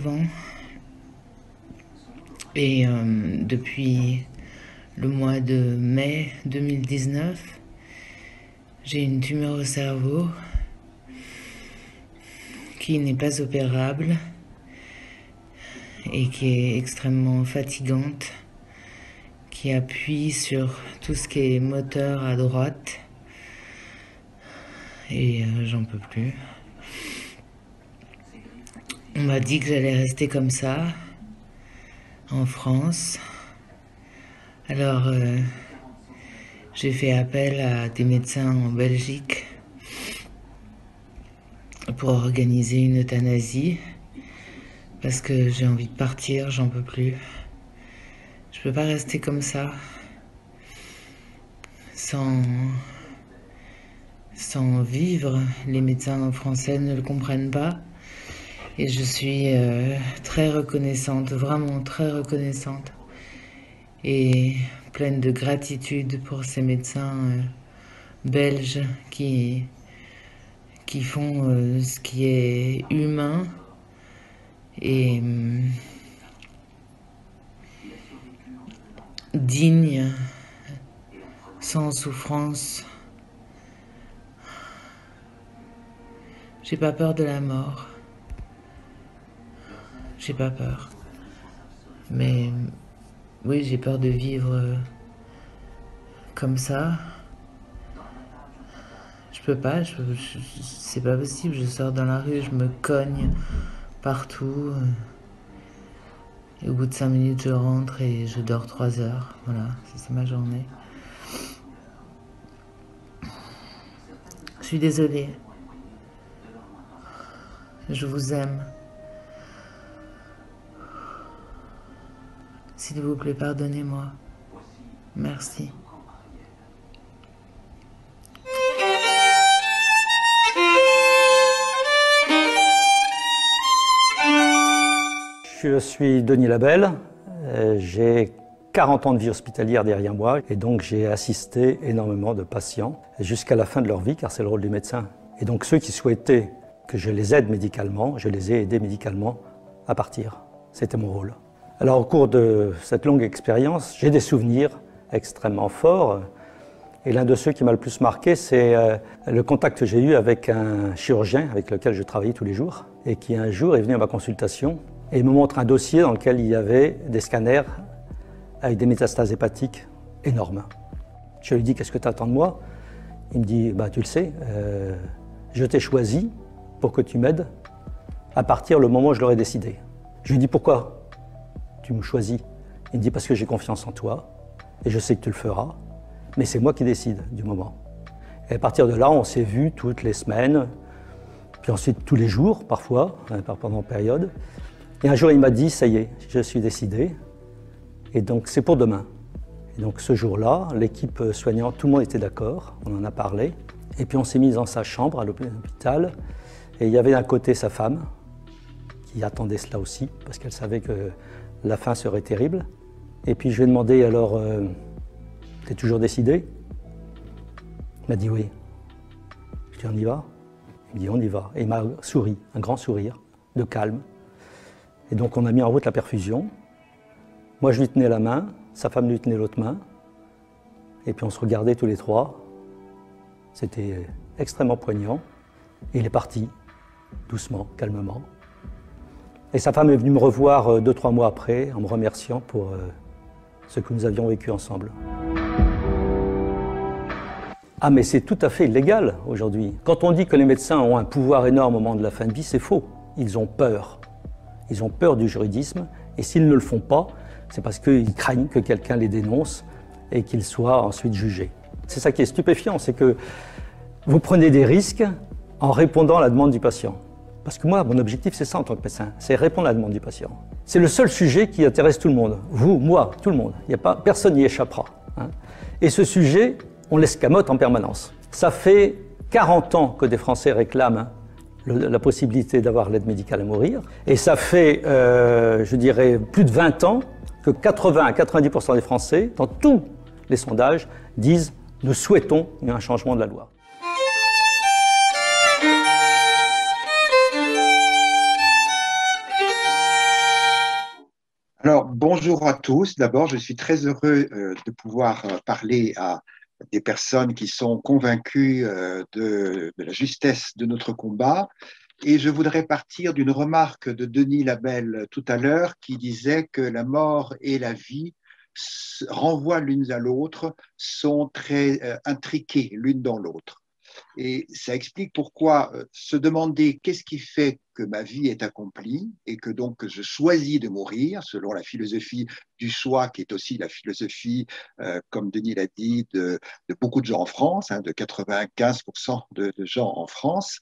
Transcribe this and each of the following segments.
ans. Et depuis le mois de mai 2019, j'ai une tumeur au cerveau qui n'est pas opérable et qui est extrêmement fatigante, qui appuie sur tout ce qui est moteur à droite. Et j'en peux plus. On m'a dit que j'allais rester comme ça, en France. Alors, j'ai fait appel à des médecins en Belgique pour organiser une euthanasie, parce que j'ai envie de partir, j'en peux plus. Je peux pas rester comme ça, sans vivre. Les médecins français ne le comprennent pas. Et je suis très reconnaissante, vraiment très reconnaissante. Et pleine de gratitude pour ces médecins belges qui font ce qui est humain et digne, sans souffrance. J'ai pas peur de la mort. J'ai pas peur. Mais oui, j'ai peur de vivre comme ça. Je peux pas, c'est pas possible. Je sors dans la rue, je me cogne partout. Et au bout de 5 minutes, je rentre et je dors 3 heures. Voilà, c'est ma journée. Je suis désolée. Je vous aime. S'il vous plaît, pardonnez-moi. Merci. Je suis Denis Labelle, j'ai 40 ans de vie hospitalière derrière moi et donc j'ai assisté énormément de patients jusqu'à la fin de leur vie, car c'est le rôle du médecin. Et donc ceux qui souhaitaient que je les aide médicalement, je les ai aidés médicalement à partir. C'était mon rôle. Alors au cours de cette longue expérience, j'ai des souvenirs extrêmement forts. Et l'un de ceux qui m'a le plus marqué, c'est le contact que j'ai eu avec un chirurgien avec lequel je travaillais tous les jours et qui un jour est venu à ma consultation et me montre un dossier dans lequel il y avait des scanners avec des métastases hépatiques énormes. Je lui dis « Qu'est-ce que tu attends de moi ?» Il me dit « Tu le sais, je t'ai choisi pour que tu m'aides à partir le moment où je l'aurai décidé. » Je lui dis « Pourquoi tu me choisis ?» Il me dit « Parce que j'ai confiance en toi et je sais que tu le feras, mais c'est moi qui décide du moment. » Et à partir de là, on s'est vus toutes les semaines, puis ensuite tous les jours parfois, pendant une période. Et un jour, il m'a dit « Ça y est, je suis décidé, et donc c'est pour demain. » Et donc ce jour-là, l'équipe soignante, tout le monde était d'accord, on en a parlé. Et puis on s'est mis dans sa chambre à l'hôpital, et il y avait d'un côté sa femme, qui attendait cela aussi, parce qu'elle savait que la fin serait terrible. Et puis je lui ai demandé « Alors, t'es toujours décidé ?» Il m'a dit « Oui. » Je lui ai dit « On y va ?» Il m'a dit « On y va. » Et il m'a souri, un grand sourire, de calme. Et donc on a mis en route la perfusion. Moi je lui tenais la main, sa femme lui tenait l'autre main. Et puis on se regardait tous les trois. C'était extrêmement poignant. Et il est parti, doucement, calmement. Et sa femme est venue me revoir 2-3 mois après, en me remerciant pour ce que nous avions vécu ensemble. Ah mais c'est tout à fait illégal aujourd'hui. Quand on dit que les médecins ont un pouvoir énorme au moment de la fin de vie, c'est faux. Ils ont peur. Ils ont peur du juridisme, et s'ils ne le font pas, c'est parce qu'ils craignent que quelqu'un les dénonce et qu'ils soient ensuite jugés. C'est ça qui est stupéfiant, c'est que vous prenez des risques en répondant à la demande du patient. Parce que moi, mon objectif, c'est ça en tant que médecin, c'est répondre à la demande du patient. C'est le seul sujet qui intéresse tout le monde. Vous, moi, tout le monde. Personne n'y échappera. Hein. Et ce sujet, on l'escamote en permanence. Ça fait 40 ans que des Français réclament la possibilité d'avoir l'aide médicale à mourir. Et ça fait, je dirais, plus de 20 ans que 80 à 90% des Français, dans tous les sondages, disent « Nous souhaitons un changement de la loi ». Alors, bonjour à tous. D'abord, je suis très heureux de pouvoir parler à des personnes qui sont convaincues de la justesse de notre combat. Et je voudrais partir d'une remarque de Denis Labelle tout à l'heure qui disait que la mort et la vie renvoient l'une à l'autre, sont très intriquées l'une dans l'autre. Et ça explique pourquoi se demander qu'est-ce qui fait que ma vie est accomplie et que donc je choisis de mourir, selon la philosophie du choix, qui est aussi la philosophie, comme Denis l'a dit, de beaucoup de gens en France, hein, de 95% de gens en France.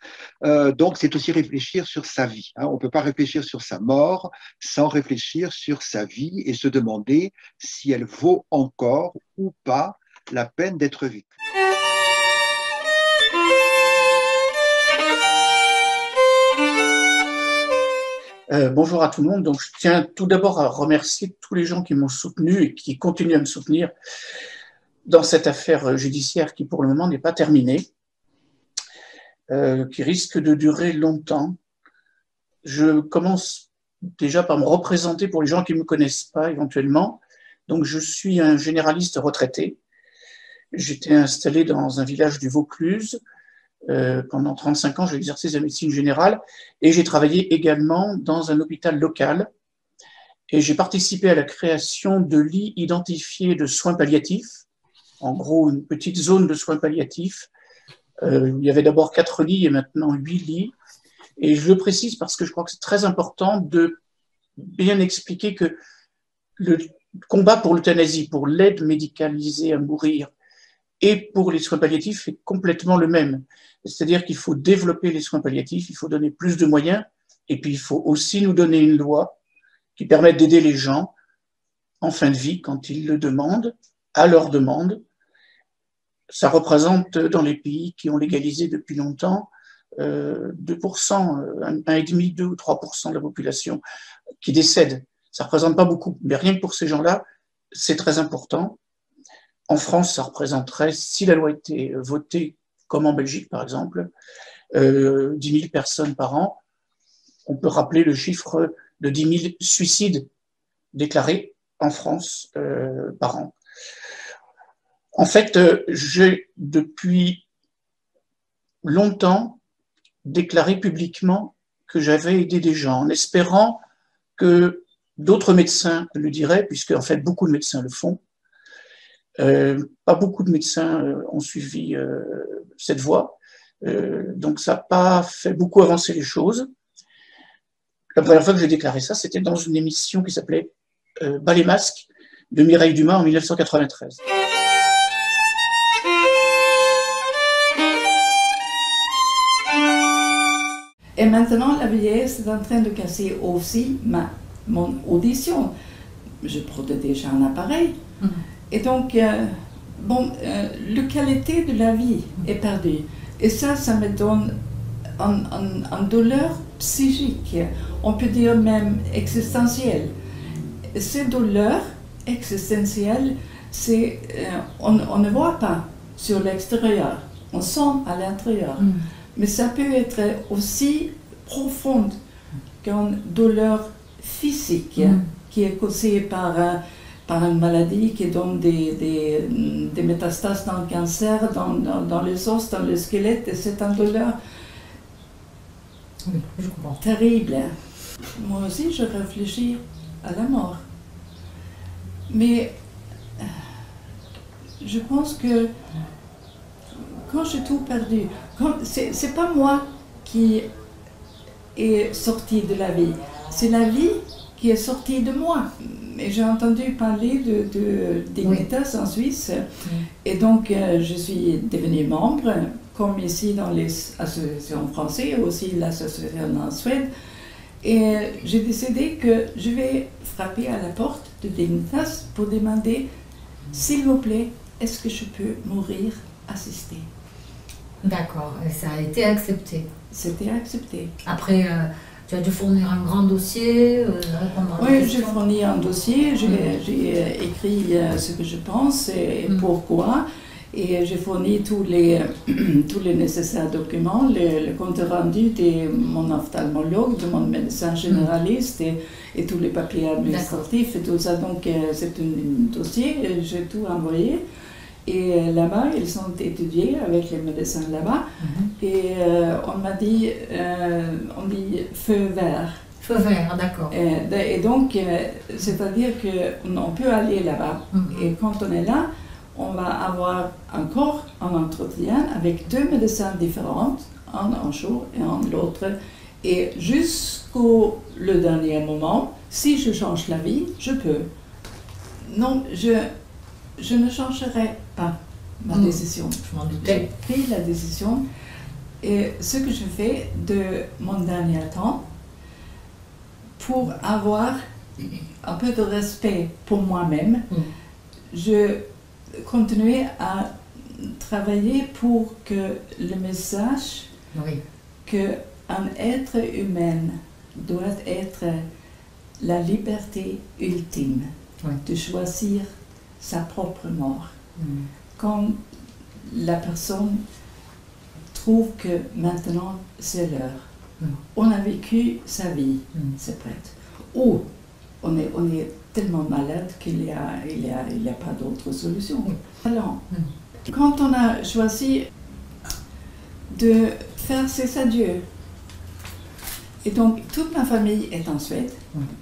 Donc c'est aussi réfléchir sur sa vie. Hein. On ne peut pas réfléchir sur sa mort sans réfléchir sur sa vie et se demander si elle vaut encore ou pas la peine d'être vécue. Bonjour à tout le monde. Donc, je tiens tout d'abord à remercier tous les gens qui m'ont soutenu et qui continuent à me soutenir dans cette affaire judiciaire qui, pour le moment, n'est pas terminée, qui risque de durer longtemps. Je commence déjà par me représenter pour les gens qui ne me connaissent pas éventuellement. Donc, je suis un généraliste retraité. J'étais installé dans un village du Vaucluse. Pendant 35 ans, j'ai exercé la médecine générale et j'ai travaillé également dans un hôpital local et j'ai participé à la création de lits identifiés de soins palliatifs, en gros une petite zone de soins palliatifs. Il y avait d'abord 4 lits et maintenant 8 lits. Et je le précise parce que je crois que c'est très important de bien expliquer que le combat pour l'euthanasie, pour l'aide médicalisée à mourir, et pour les soins palliatifs est complètement le même. C'est-à-dire qu'il faut développer les soins palliatifs, il faut donner plus de moyens, et puis il faut aussi nous donner une loi qui permette d'aider les gens en fin de vie quand ils le demandent, à leur demande. Ça représente dans les pays qui ont légalisé depuis longtemps 2%, 1,5, 2 ou 3% de la population qui décède. Ça ne représente pas beaucoup, mais rien que pour ces gens-là, c'est très important. En France, ça représenterait, si la loi était votée, comme en Belgique par exemple, 10 000 personnes par an. On peut rappeler le chiffre de 10 000 suicides déclarés en France par an. En fait, j'ai depuis longtemps déclaré publiquement que j'avais aidé des gens, en espérant que d'autres médecins le diraient, puisque en fait beaucoup de médecins le font. Pas beaucoup de médecins ont suivi cette voie, donc ça n'a pas fait beaucoup avancer les choses. La première fois que j'ai déclaré ça, c'était dans une émission qui s'appelait Bas les masques de Mireille Dumas en 1993. Et maintenant, la vieillesse est en train de casser aussi mon audition. Je porte déjà un appareil. Et donc, la qualité de la vie est perdue. Et ça me donne une douleur psychique, on peut dire même existentielle. Cette douleur existentielle, on ne voit pas sur l'extérieur, on sent à l'intérieur. Mais ça peut être aussi profonde qu'une douleur physique qui est causée par une maladie qui donne des métastases dans le cancer, dans les os, dans le squelette, et c'est une douleur terrible. Moi aussi, je réfléchis à la mort. Mais je pense que quand j'ai tout perdu, c'est pas moi qui est sorti de la vie, c'est la vie qui est sortie de moi. Et j'ai entendu parler de Dignitas en Suisse, et donc je suis devenue membre, comme ici dans les associations françaises, aussi l'association en Suède, et j'ai décidé que je vais frapper à la porte de Dignitas pour demander, s'il vous plaît, est-ce que je peux mourir assisté? D'accord, et ça a été accepté. C'était accepté. Après, tu as dû fournir un grand dossier, répondre à des questions. Oui, j'ai fourni un dossier, j'ai écrit ce que je pense et pourquoi. Et j'ai fourni tous les nécessaires documents, le compte rendu de mon ophtalmologue, de mon médecin généraliste et tous les papiers administratifs et tout ça. Donc c'est un dossier, j'ai tout envoyé. Et là-bas, ils sont étudiés avec les médecins là-bas. Et on m'a dit, on dit feu vert. Feu vert, d'accord. Et donc, c'est-à-dire qu'on peut aller là-bas. Et quand on est là, on va avoir encore un entretien avec 2 médecins différents, un jour et un l'autre. Et jusqu'au le dernier moment, si je change la vie, je peux. Non, je ne changerai pas ma décision. Je m'en doutais. J'ai pris la décision. Et ce que je fais de mon dernier temps, pour avoir un peu de respect pour moi-même, je continuais à travailler pour que le message qu'un être humain doit être la liberté ultime de choisir sa propre mort. Quand la personne trouve que maintenant c'est l'heure, on a vécu sa vie, c'est prêt. Ou on est tellement malade qu'il n'y a pas d'autre solution. Alors, quand on a choisi de faire ses adieux, et donc toute ma famille est en Suède,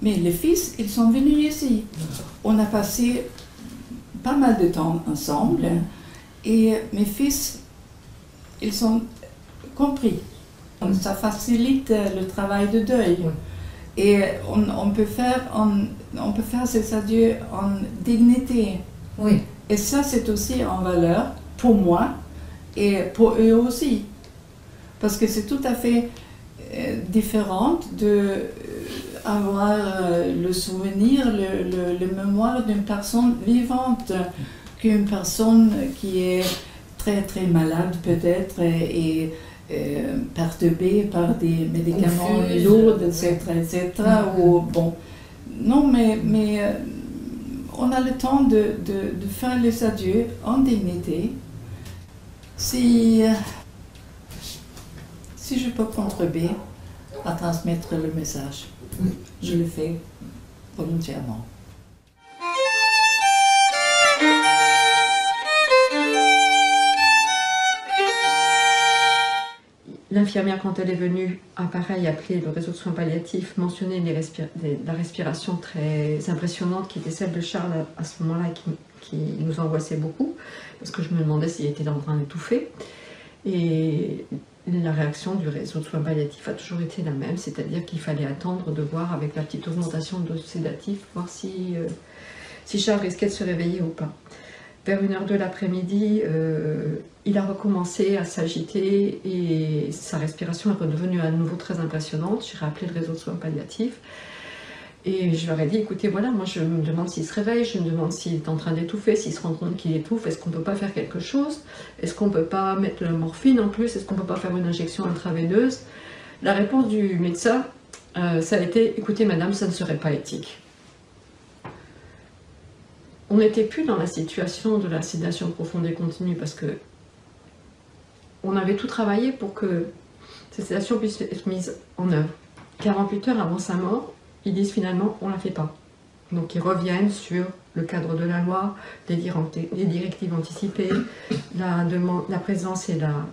mais les fils, ils sont venus ici. On a passé pas mal de temps ensemble, et mes fils, ils sont compris. Ça facilite le travail de deuil. Et on peut faire ces adieux en dignité. Et ça, c'est aussi en valeur pour moi et pour eux aussi. Parce que c'est tout à fait différent d'avoir le souvenir, le mémoire d'une personne vivante qu'une personne qui est très très malade peut-être et perturbée par des médicaments lourds, etc. Ou, bon. Non, mais on a le temps de faire les adieux en dignité. Si je peux contribuer à transmettre le message, je le fais volontairement. L'infirmière, quand elle est venue, a pareil appelé le réseau de soins palliatifs, mentionné la respiration très impressionnante qui était celle de Charles à ce moment-là, qui nous angoissait beaucoup, parce que je me demandais s'il était en train d'étouffer. Et la réaction du réseau de soins palliatifs a toujours été la même, c'est-à-dire qu'il fallait attendre de voir avec la petite augmentation de sédatifs, voir si Charles risquait de se réveiller ou pas. Vers 1h de l'après-midi, il a recommencé à s'agiter et sa respiration est redevenue à nouveau très impressionnante. J'ai rappelé le réseau de soins palliatifs et je leur ai dit, écoutez, voilà, moi je me demande s'il se réveille, je me demande s'il est en train d'étouffer, s'il se rend compte qu'il étouffe, est-ce qu'on ne peut pas faire quelque chose? Est-ce qu'on ne peut pas mettre la morphine en plus? Est-ce qu'on ne peut pas faire une injection intraveineuse? La réponse du médecin, ça a été, écoutez madame, ça ne serait pas éthique. On n'était plus dans la situation de la sédation profonde et continue parce que on avait tout travaillé pour que cette sédation puisse être mise en œuvre. 48 heures avant sa mort, ils disent finalement on ne la fait pas. Donc ils reviennent sur le cadre de la loi, les directives anticipées, la présence et la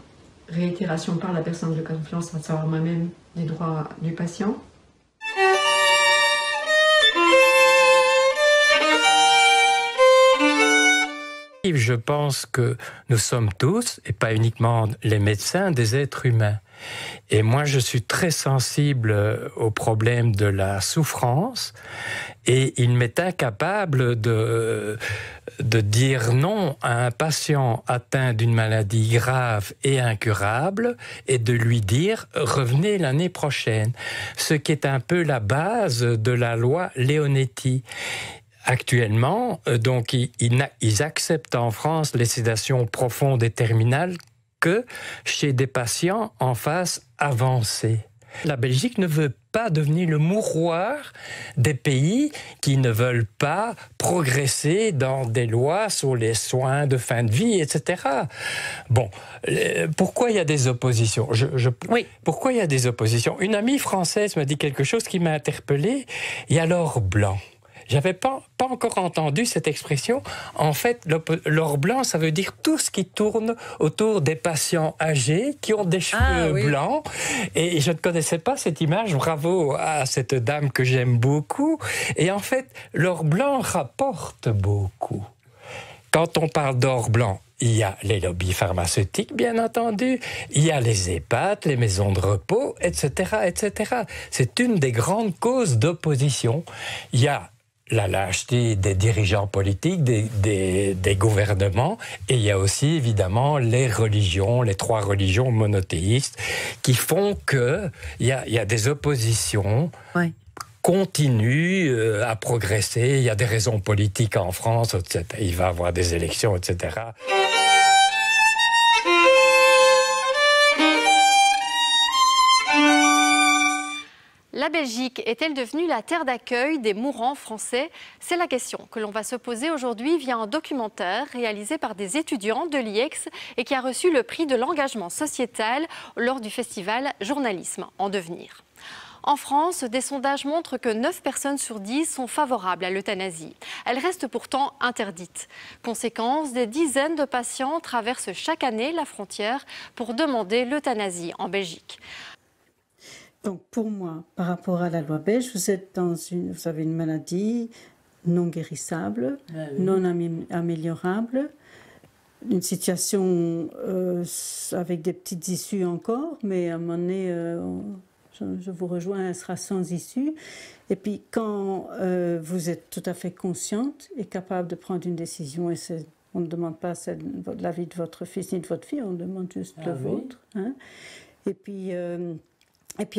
réitération par la personne de confiance, à savoir moi-même, des droits du patient. Je pense que nous sommes tous, et pas uniquement les médecins, des êtres humains. Et moi, je suis très sensible au problème de la souffrance et il m'est incapable de dire non à un patient atteint d'une maladie grave et incurable et de lui dire « revenez l'année prochaine », ce qui est un peu la base de la loi Leonetti. Actuellement, donc, ils acceptent en France les sédations profondes et terminales que chez des patients en phase avancée. La Belgique ne veut pas devenir le mouroir des pays qui ne veulent pas progresser dans des lois sur les soins de fin de vie, etc. Bon, pourquoi il y a des oppositions? Oui. Pourquoi il y a des oppositions? Une amie française m'a dit quelque chose qui m'a interpellé. Il y a l'or blanc. J'avais pas encore entendu cette expression. En fait, l'or blanc, ça veut dire tout ce qui tourne autour des patients âgés qui ont des cheveux blancs. Et je ne connaissais pas cette image. Bravo à cette dame que j'aime beaucoup. Et en fait, l'or blanc rapporte beaucoup. Quand on parle d'or blanc, il y a les lobbies pharmaceutiques, bien entendu, il y a les EHPAD, les maisons de repos, etc., etc. C'est une des grandes causes d'opposition. Il y a la lâcheté des dirigeants politiques, des gouvernements, et il y a aussi évidemment les religions, les 3 religions monothéistes, qui font qu'il y a des oppositions continuent à progresser. Il y a des raisons politiques en France, etc. Il va y avoir des élections, etc. La Belgique est-elle devenue la terre d'accueil des mourants français? C'est la question que l'on va se poser aujourd'hui via un documentaire réalisé par des étudiants de l'IEX et qui a reçu le prix de l'engagement sociétal lors du festival Journalisme en devenir. En France, des sondages montrent que 9 personnes sur 10 sont favorables à l'euthanasie. Elle reste pourtant interdite. Conséquence, des dizaines de patients traversent chaque année la frontière pour demander l'euthanasie en Belgique. Donc pour moi, par rapport à la loi belge, vous avez une maladie non guérissable, non améliorable, une situation avec des petites issues encore, mais à un moment donné, je vous rejoins, elle sera sans issue. Et puis quand vous êtes tout à fait consciente et capable de prendre une décision, et on ne demande pas l'avis de votre fils ni de votre fille, on demande juste le vôtre. Hein. Et puis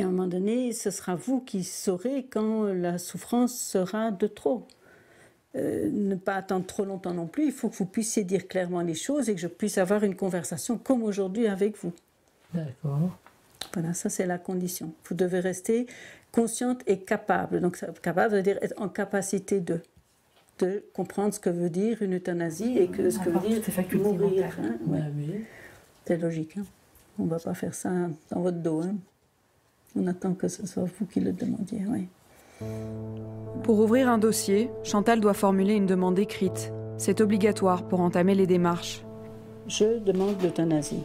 à un moment donné, ce sera vous qui saurez quand la souffrance sera de trop. Ne pas attendre trop longtemps non plus. Il faut que vous puissiez dire clairement les choses et que je puisse avoir une conversation comme aujourd'hui avec vous. D'accord. Voilà, ça c'est la condition. Vous devez rester consciente et capable. Donc capable veut dire être en capacité de comprendre ce que veut dire une euthanasie et ce que veut dire mourir. Hein, ouais. C'est logique. Hein. On ne va pas faire ça dans votre dos. Hein. On attend que ce soit vous qui le demandiez, oui. Pour ouvrir un dossier, Chantal doit formuler une demande écrite. C'est obligatoire pour entamer les démarches. Je demande l'euthanasie.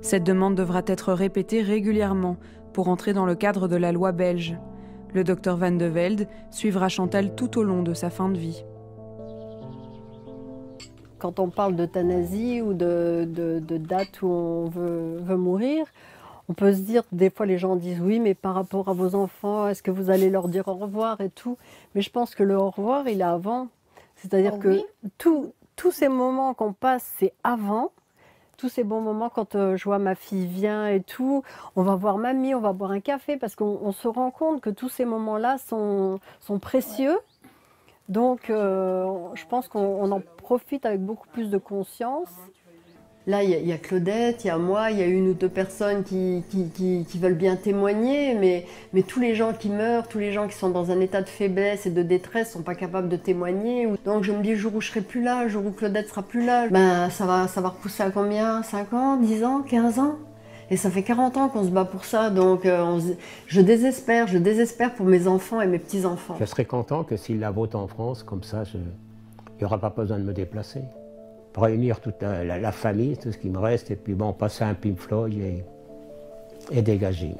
Cette demande devra être répétée régulièrement pour entrer dans le cadre de la loi belge. Le docteur Van de Velde suivra Chantal tout au long de sa fin de vie. Quand on parle d'euthanasie ou de date où on veut mourir, on peut se dire, des fois les gens disent oui, mais par rapport à vos enfants, est-ce que vous allez leur dire au revoir et tout? Mais je pense que le au revoir, il est avant. C'est-à-dire que tous ces moments qu'on passe, c'est avant. Tous ces bons moments, quand je vois ma fille vient et tout, on va voir mamie, on va boire un café, parce qu'on se rend compte que tous ces moments-là sont précieux. Donc, je pense qu'on en profite avec beaucoup plus de conscience. Là, il y a Claudette, il y a moi, il y a 1 ou 2 personnes qui veulent bien témoigner, mais tous les gens qui meurent, tous les gens qui sont dans un état de faiblesse et de détresse ne sont pas capables de témoigner. Donc je me dis, le jour où je serai plus là, le jour où Claudette sera plus là, ben, ça va repousser à combien? 5 ans, 10 ans, 15 ans? Et ça fait 40 ans qu'on se bat pour ça, donc je désespère pour mes enfants et mes petits-enfants. Je serais content que s'il la vote en France, comme ça, il n'y aura pas besoin de me déplacer. Réunir toute la famille, tout ce qui me reste, et puis bon, passer un Pink Floyd et dégager.